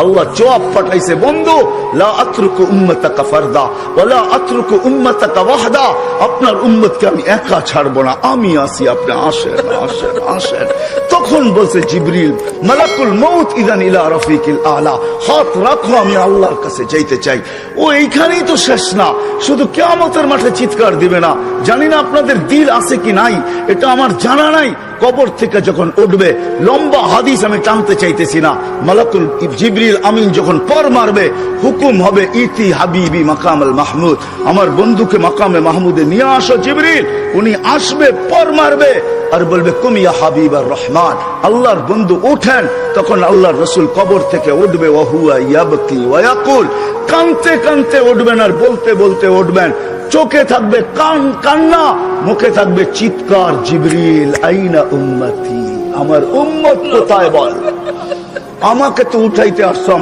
আল্লাহ জবাব পাঠাইছে, বন্ধু লা আতরুকু উম্মাতাকা ফারদা ওয়া লা আতরুকু উম্মাতাকা ওয়াহদা, আপনার উম্মতকে আমি একা ছাড়বো না, আমি আছি, আপনি আসেন আসেন আসেন। তখন বলছে জিবরিল, মালাকুল মউত ইযান ইলা রাফিকিল আলা, হাত রাখো, আমি আল্লাহর কাছে যাইতে চাই। ও এইখানেই তো শেষ না, শুধু কিয়ামতের মাঠে চিৎকার দিবে না। জানি না আপনাদের দিল আছে কি নাই, এটা আমার জানা নাই। কবর থেকে যখন উঠবে, লম্বা হাদিস আমি টানতে চাইতেছি না, মালাকুল জিবরিল আমিন যখন পর মারবে, হুকুম হবে ইতি হাবিবি মাকামাল মাহমুদ, আমার বন্ধুকে মাকামে মাহমুদে নিয়ে আসো জিবরিল। উনি আসবে, পর মারবে আর বলবে কুম ইয়া হাবিবার রহমান, আল্লাহর বন্ধু ওঠেন। তখন আল্লাহর রসুল কবর থেকে উঠবে, ওয়া হুয়া ইয়াবকি ওয়া ইয়াকুল, কাঁদতে কাঁদতে উঠবেন আর বলতে বলতে উঠবেন। চোখে থাকবে কান্না, মুখে থাকবে চিৎকার, জিবরিল আইনা উম্মতি, আমার উম্মত কোথায় বল, আমাকে তো উঠাইতে আসছো।